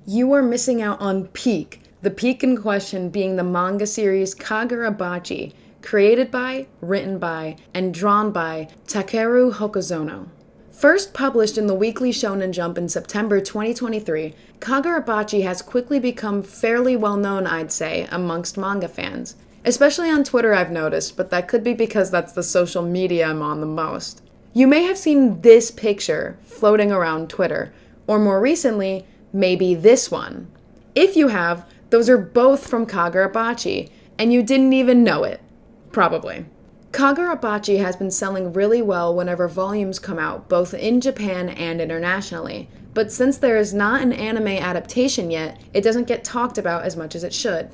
You are missing out on peak. The peak in question being the manga series Kagurabachi, created by, written by, and drawn by Takeru Hokuzono. First published in the Weekly Shonen Jump in September 2023, Kagurabachi has quickly become fairly well known, I'd say, amongst manga fans. Especially on Twitter, I've noticed, but that could be because that's the social media I'm on the most. You may have seen this picture floating around Twitter, or more recently, maybe this one. If you have, those are both from Kagurabachi, and you didn't even know it. Probably. Kagurabachi has been selling really well whenever volumes come out, both in Japan and internationally. But since there is not an anime adaptation yet, it doesn't get talked about as much as it should.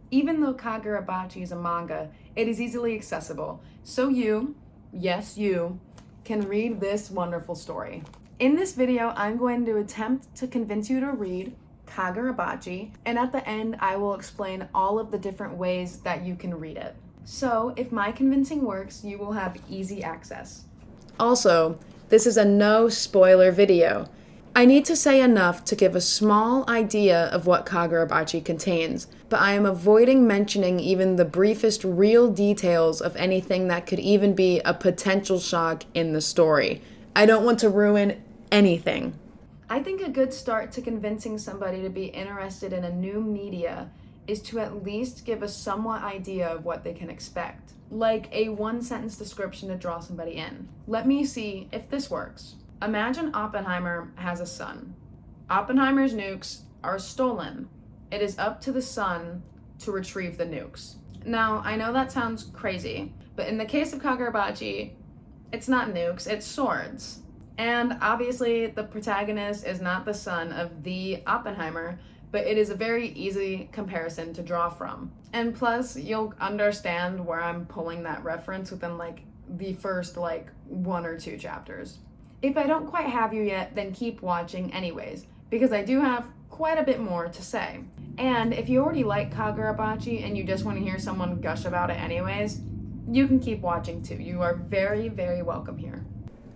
Even though Kagurabachi is a manga, it is easily accessible, so you, yes you, can read this wonderful story. In this video, I'm going to attempt to convince you to read Kagurabachi, and at the end, I will explain all of the different ways that you can read it. So, if my convincing works, you will have easy access. Also, this is a no spoiler video. I need to say enough to give a small idea of what Kagurabachi contains, but I am avoiding mentioning even the briefest real details of anything that could even be a potential shock in the story. I don't want to ruin anything. I think a good start to convincing somebody to be interested in a new media is to at least give a somewhat idea of what they can expect, like a one-sentence description to draw somebody in. Let me see if this works. Imagine Oppenheimer has a son. Oppenheimer's nukes are stolen. It is up to the son to retrieve the nukes. Now, I know that sounds crazy, but in the case of Kagurabachi, it's not nukes, it's swords. And obviously, the protagonist is not the son of the Oppenheimer, but it is a very easy comparison to draw from. And plus, you'll understand where I'm pulling that reference within the first 1 or 2 chapters. If I don't quite have you yet, then keep watching anyways, because I do have quite a bit more to say. And if you already like Kagurabachi and you just want to hear someone gush about it anyways, you can keep watching too. You are very, very welcome here.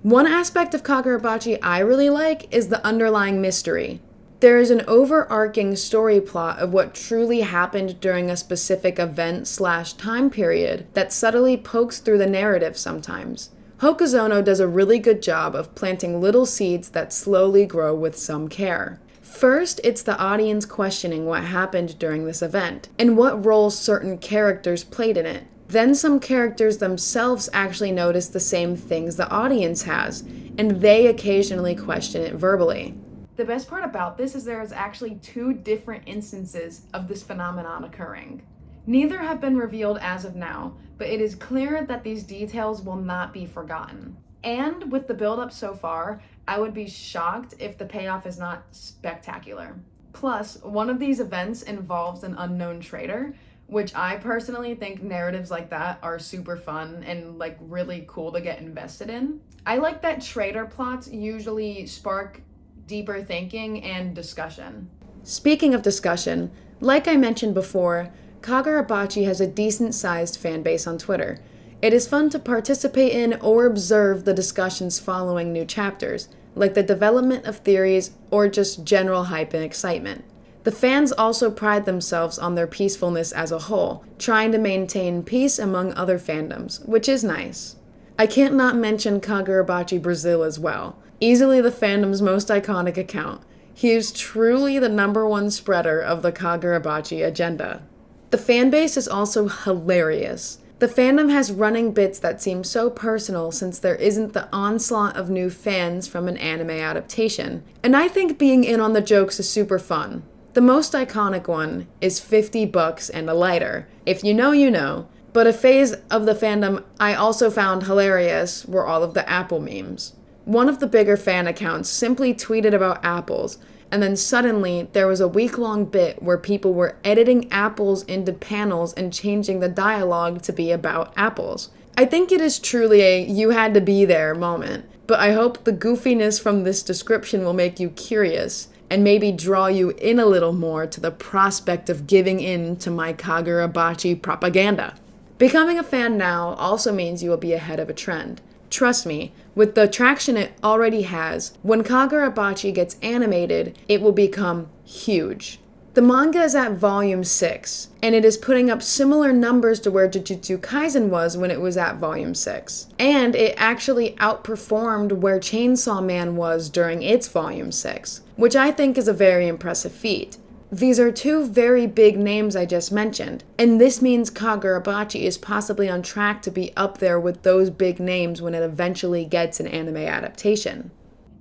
One aspect of Kagurabachi I really like is the underlying mystery. There is an overarching story plot of what truly happened during a specific event/time period that subtly pokes through the narrative sometimes. Hokuzono does a really good job of planting little seeds that slowly grow with some care. First, it's the audience questioning what happened during this event, and what role certain characters played in it. Then some characters themselves actually notice the same things the audience has, and they occasionally question it verbally. The best part about this is there is actually 2 different instances of this phenomenon occurring. Neither have been revealed as of now, but it is clear that these details will not be forgotten. And with the build-up so far, I would be shocked if the payoff is not spectacular. Plus, one of these events involves an unknown traitor, which I personally think narratives like that are super fun and really cool to get invested in. I like that traitor plots usually spark deeper thinking and discussion. Speaking of discussion, like I mentioned before, Kagurabachi has a decent-sized fan base on Twitter. It is fun to participate in or observe the discussions following new chapters, like the development of theories or just general hype and excitement. The fans also pride themselves on their peacefulness as a whole, trying to maintain peace among other fandoms, which is nice. I can't not mention Kagurabachi Brazil as well, easily the fandom's most iconic account. He is truly the #1 spreader of the Kagurabachi agenda. The fanbase is also hilarious. The fandom has running bits that seem so personal since there isn't the onslaught of new fans from an anime adaptation, and I think being in on the jokes is super fun. The most iconic one is $50 and a lighter. If you know, you know. But a phase of the fandom I also found hilarious were all of the Apple memes. One of the bigger fan accounts simply tweeted about apples, and then suddenly there was a week-long bit where people were editing apples into panels and changing the dialogue to be about apples. I think it is truly a you had to be there moment, but I hope the goofiness from this description will make you curious and maybe draw you in a little more to the prospect of giving in to my Kagurabachi propaganda. Becoming a fan now also means you will be ahead of a trend. trust me, with the traction it already has, when Kagurabachi gets animated, it will become huge. The manga is at volume 6, and it is putting up similar numbers to where Jujutsu Kaisen was when it was at volume 6. And it actually outperformed where Chainsaw Man was during its volume 6, which I think is a very impressive feat. These are two very big names I just mentioned, and this means Kagurabachi is possibly on track to be up there with those big names when it eventually gets an anime adaptation.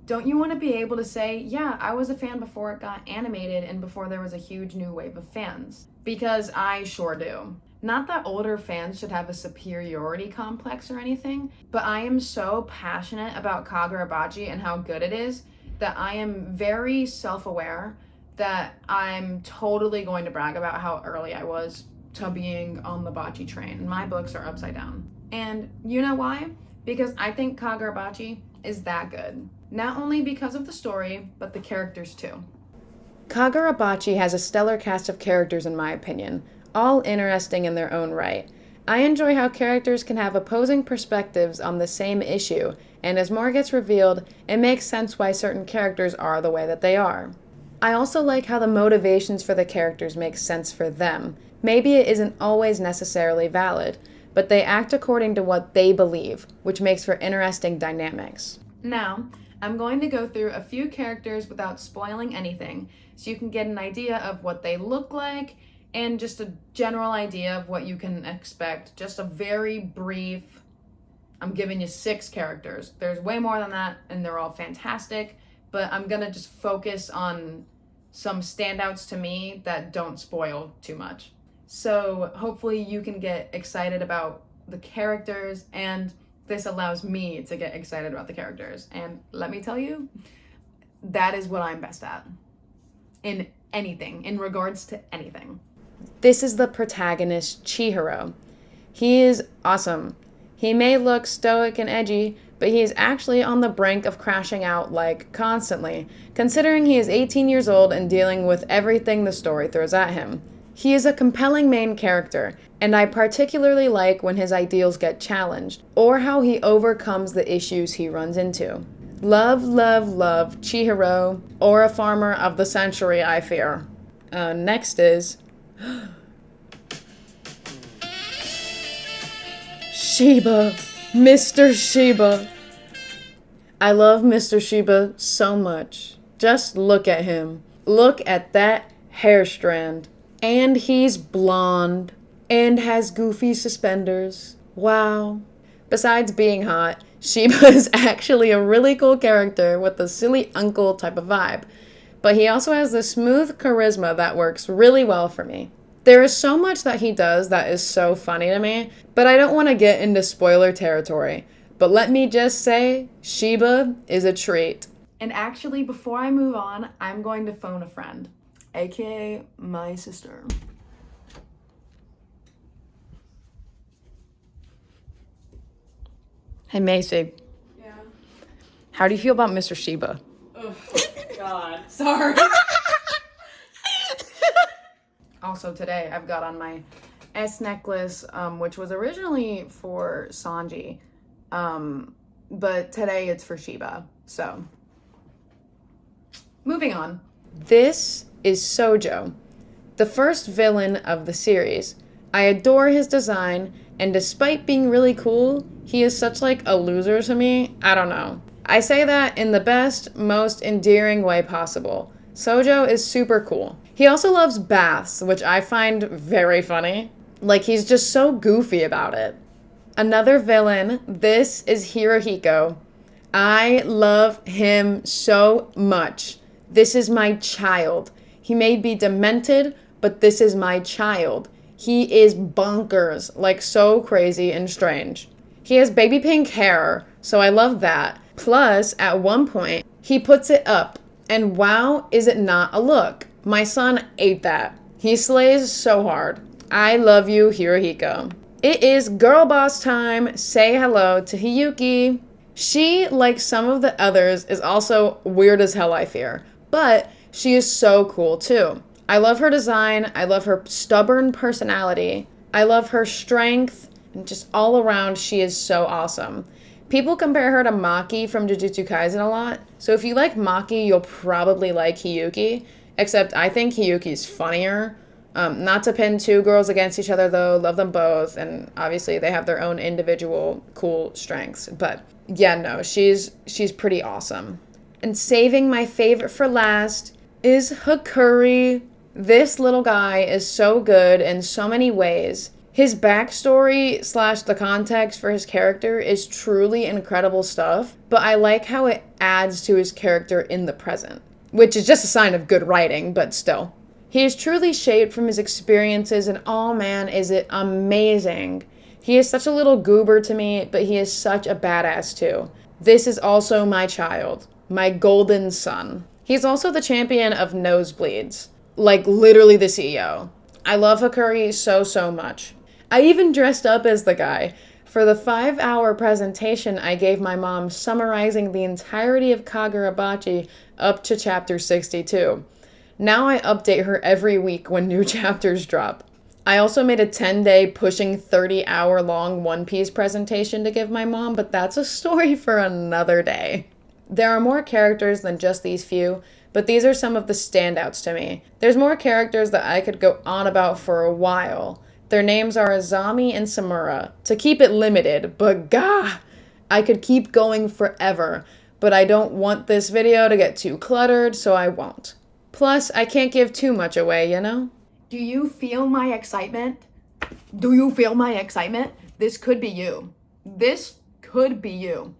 Don't you want to be able to say, yeah, I was a fan before it got animated and before there was a huge new wave of fans? Because I sure do. Not that older fans should have a superiority complex or anything, but I am so passionate about Kagurabachi and how good it is that I am very self-aware that I'm totally going to brag about how early I was to being on the Bachi train. And my books are upside down. And you know why? Because I think Kagurabachi is that good. Not only because of the story, but the characters too. Kagurabachi has a stellar cast of characters in my opinion, all interesting in their own right. I enjoy how characters can have opposing perspectives on the same issue, and as more gets revealed, it makes sense why certain characters are the way that they are. I also like how the motivations for the characters make sense for them. Maybe it isn't always necessarily valid, but they act according to what they believe, which makes for interesting dynamics. Now, I'm going to go through a few characters without spoiling anything, so you can get an idea of what they look like, and just a general idea of what you can expect. Just a very brief, I'm giving you 6 characters. There's way more than that, and they're all fantastic, but I'm gonna just focus on some standouts to me that don't spoil too much. So hopefully you can get excited about the characters, and this allows me to get excited about the characters. And let me tell you, that is what I'm best at. In anything, in regards to anything. This is the protagonist, Chihiro. He is awesome. He may look stoic and edgy, but he is actually on the brink of crashing out, like, constantly, considering he is 18 years old and dealing with everything the story throws at him. He is a compelling main character, and I particularly like when his ideals get challenged, or how he overcomes the issues he runs into. Love, love, love, Chihiro, or a farmer of the century, I fear. Next is... Shiba! Mr. Shiba! I love Mr. Shiba so much. Just look at him. Look at that hair strand. And he's blonde. And has goofy suspenders. Wow. Besides being hot, Shiba is actually a really cool character with a silly uncle type of vibe. But he also has the smooth charisma that works really well for me. There is so much that he does that is so funny to me, but I don't want to get into spoiler territory. But let me just say, Shiba is a treat. And actually, before I move on, I'm going to phone a friend, aka my sister. Hey Macy. Yeah. How do you feel about Mr. Shiba? Oh, God. Sorry. Also today, I've got on my S necklace, which was originally for Sanji, but today it's for Shiba, so. Moving on. This is Sojo, the first villain of the series. I adore his design, and despite being really cool, he is such like a loser to me. I don't know. I say that in the best, most endearing way possible. Sojo is super cool. He also loves baths, which I find very funny. Like, he's just so goofy about it. Another villain, this is Hirohiko. I love him so much. This is my child. He may be demented, but this is my child. He is bonkers, like so crazy and strange. He has baby pink hair, so I love that. Plus, at one point, he puts it up, and wow, is it not a look. My son ate that. He slays so hard. I love you, Hirohiko. It is girl boss time. Say hello to Hiyuki. She, like some of the others, is also weird as hell, I fear. But she is so cool, too. I love her design. I love her stubborn personality. I love her strength. And just all around, she is so awesome. People compare her to Maki from Jujutsu Kaisen a lot, so if you like Maki, you'll probably like Hiyuki, except I think Hiyuki's funnier. Not to pin two girls against each other though, love them both, and obviously they have their own individual cool strengths, but yeah, no, she's pretty awesome. And saving my favorite for last is Hakuri. This little guy is so good in so many ways. His backstory / the context for his character is truly incredible stuff, but I like how it adds to his character in the present, which is just a sign of good writing, but still. He is truly shaped from his experiences, and oh man, is it amazing. He is such a little goober to me, but he is such a badass too. This is also my child, my golden son. He's also the champion of nosebleeds, like literally the CEO. I love Hakuri so much. I even dressed up as the guy. For the 5-hour presentation, I gave my mom summarizing the entirety of Kagurabachi up to chapter 62. Now I update her every week when new chapters drop. I also made a 10-day pushing 30-hour long One Piece presentation to give my mom, but that's a story for another day. There are more characters than just these few, but these are some of the standouts to me. There's more characters that I could go on about for a while. Their names are Azami and Samura, to keep it limited, but gah! I could keep going forever, but I don't want this video to get too cluttered, so I won't. Plus, I can't give too much away, you know? Do you feel my excitement? Do you feel my excitement? This could be you. This could be you.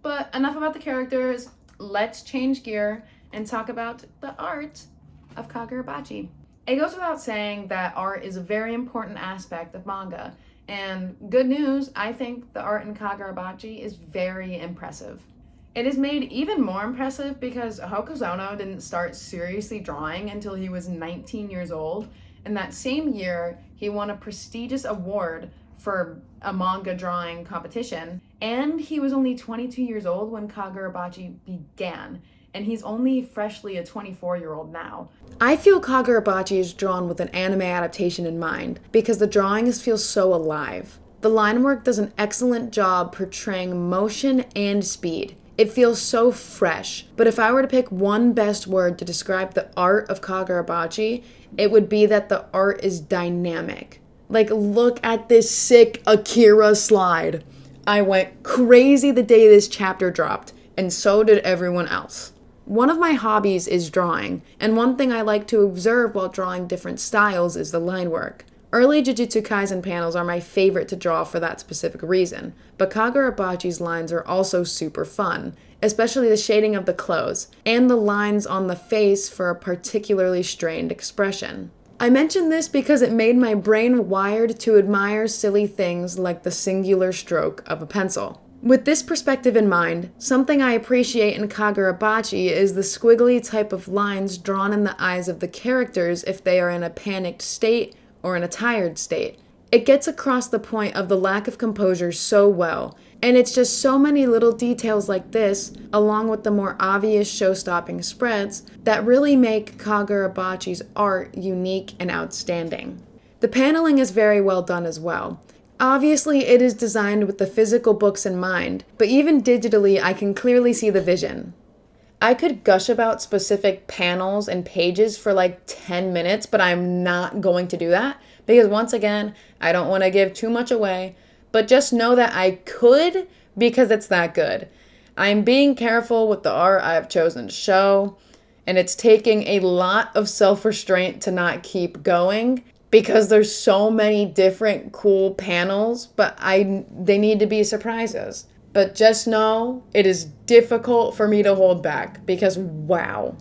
But enough about the characters. Let's change gear and talk about the art of Kagurabachi. It goes without saying that art is a very important aspect of manga. And good news, I think the art in Kagurabachi is very impressive. It is made even more impressive because Hokuzono didn't start seriously drawing until he was 19 years old. And that same year, he won a prestigious award for a manga drawing competition. And he was only 22 years old when Kagurabachi began. And he's only freshly a 24-year-old now. I feel Kagurabachi is drawn with an anime adaptation in mind because the drawings feel so alive. The line work does an excellent job portraying motion and speed. It feels so fresh, but if I were to pick one best word to describe the art of Kagurabachi, it would be that the art is dynamic. Like, look at this sick Akira slide. I went crazy the day this chapter dropped, and so did everyone else. One of my hobbies is drawing, and one thing I like to observe while drawing different styles is the line work. Early Jujutsu Kaisen panels are my favorite to draw for that specific reason, but Kagurabachi's lines are also super fun, especially the shading of the clothes, and the lines on the face for a particularly strained expression. I mention this because it made my brain wired to admire silly things like the singular stroke of a pencil. With this perspective in mind, something I appreciate in Kagurabachi is the squiggly type of lines drawn in the eyes of the characters if they are in a panicked state or in a tired state. It gets across the point of the lack of composure so well, and it's just so many little details like this, along with the more obvious show-stopping spreads, that really make Kagurabachi's art unique and outstanding. The paneling is very well done as well. Obviously, it is designed with the physical books in mind, but even digitally, I can clearly see the vision. I could gush about specific panels and pages for like 10 minutes, but I'm not going to do that because once again, I don't want to give too much away, but just know that I could because it's that good. I'm being careful with the art I have chosen to show, and it's taking a lot of self-restraint to not keep going because there's so many different cool panels, but they need to be surprises. But just know it is difficult for me to hold back because wow.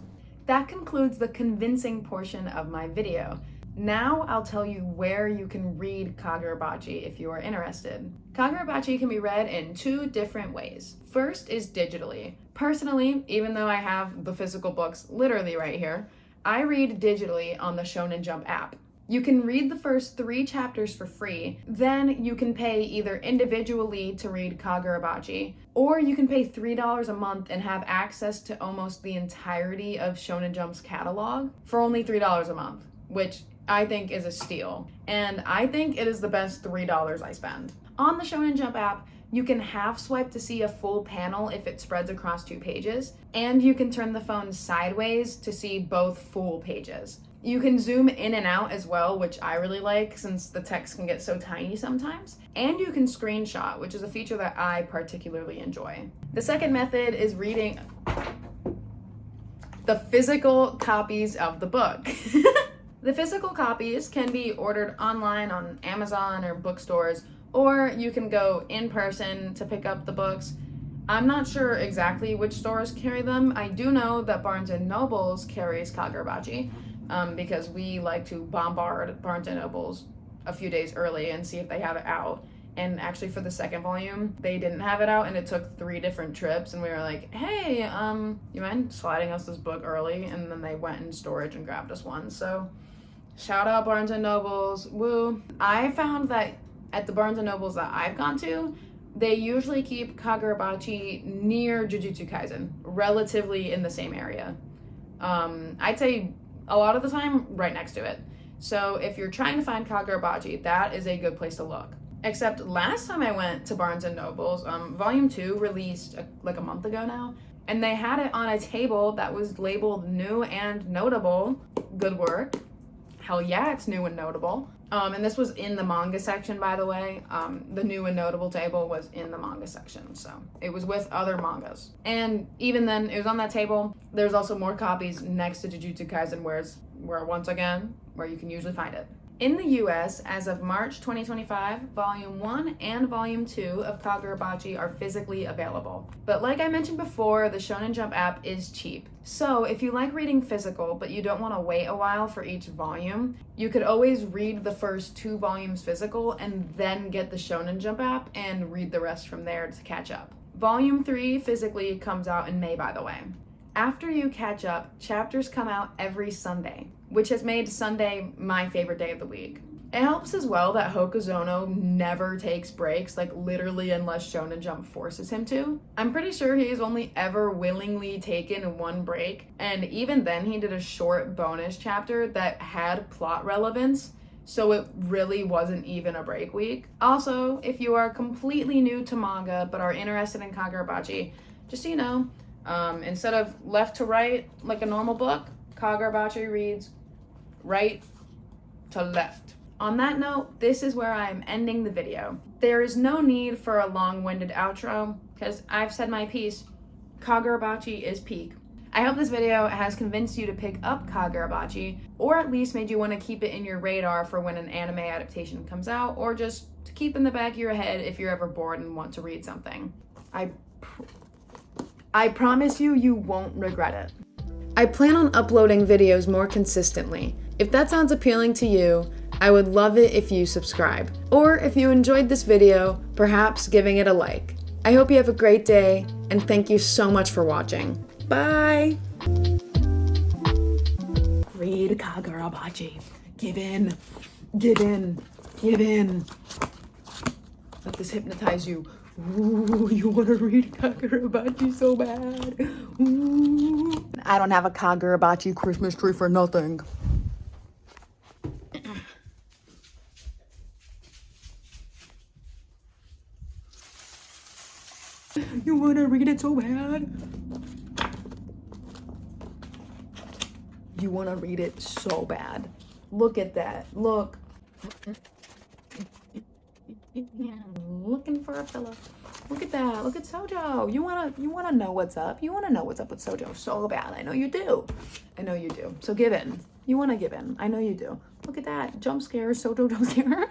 That concludes the convincing portion of my video. Now I'll tell you where you can read Kagurabachi if you are interested. Kagurabachi can be read in 2 different ways. First is digitally. Personally, even though I have the physical books literally right here, I read digitally on the Shonen Jump app. You can read the first 3 chapters for free, then you can pay either individually to read Kagurabachi, or you can pay $3 a month and have access to almost the entirety of Shonen Jump's catalog for only $3 a month, which I think is a steal. And I think it is the best $3 I spend. On the Shonen Jump app, You can half swipe to see a full panel if it spreads across 2 pages, and you can turn the phone sideways to see both full pages. You can zoom in and out as well, which I really like since the text can get so tiny sometimes. And you can screenshot, which is a feature that I particularly enjoy. The second method is reading the physical copies of the book. The physical copies can be ordered online on Amazon or bookstores, or you can go in person to pick up the books. I'm not sure exactly which stores carry them. I do know that Barnes & Noble's carries Kagurabachi, because we like to bombard Barnes & Noble's a few days early and see if they have it out. And actually for the second volume, they didn't have it out, and it took 3 different trips, and we were like, hey, you mind sliding us this book early? And then they went in storage and grabbed us one. So shout out Barnes & Noble's, woo. I found that at the Barnes & Noble's that I've gone to, they usually keep Kagurabachi near Jujutsu Kaisen, relatively in the same area. I'd say a lot of the time right next to it. So if you're trying to find Kagurabachi, that is a good place to look. Except last time I went to Barnes & Noble's, Volume 2 released like a month ago now, and they had it on a table that was labeled new and notable. Good work. Hell yeah, it's new and notable. And this was in the manga section, by the way. The new and notable table was in the manga section, so it was with other mangas. And even then, it was on that table. There's also more copies next to Jujutsu Kaisen, where you can usually find it. In the US, as of March 2025, Volume 1 and Volume 2 of Kagurabachi are physically available. But like I mentioned before, the Shonen Jump app is cheap. So if you like reading physical, but you don't want to wait a while for each volume, you could always read the first 2 volumes physical and then get the Shonen Jump app and read the rest from there to catch up. Volume 3 physically comes out in May, by the way. After you catch up, chapters come out every Sunday, which has made Sunday my favorite day of the week. It helps as well that Hokuzono never takes breaks, like literally unless Shonen Jump forces him to. I'm pretty sure he's only ever willingly taken 1 break, and even then he did a short bonus chapter that had plot relevance, so it really wasn't even a break week. Also, if you are completely new to manga but are interested in Kagurabachi, just so you know, instead of left to right like a normal book, Kagurabachi reads right to left. On that note, this is where I'm ending the video. There is no need for a long-winded outro, because I've said my piece. Kagurabachi is peak. I hope this video has convinced you to pick up Kagurabachi, or at least made you want to keep it in your radar for when an anime adaptation comes out, or just to keep in the back of your head if you're ever bored and want to read something. I promise you, you won't regret it. I plan on uploading videos more consistently. If that sounds appealing to you, I would love it if you subscribe. Or if you enjoyed this video, perhaps giving it a like. I hope you have a great day, and thank you so much for watching. Bye! Read Kagurabachi. Give in. Give in. Give in. Let this hypnotize you. Ooh, you want to read Kagurabachi so bad. Ooh. I don't have a Kagurabachi Christmas tree for nothing. You want to read it so bad? You want to read it so bad. Look at that. Look. Looking for a pillow. Look at that. Look at Sojo. You wanna know what's up. You wanna know what's up with Sojo so bad. I know you do. I know you do. So give in. You wanna give in. I know you do. Look at that. Jump scare. Sojo jump scare.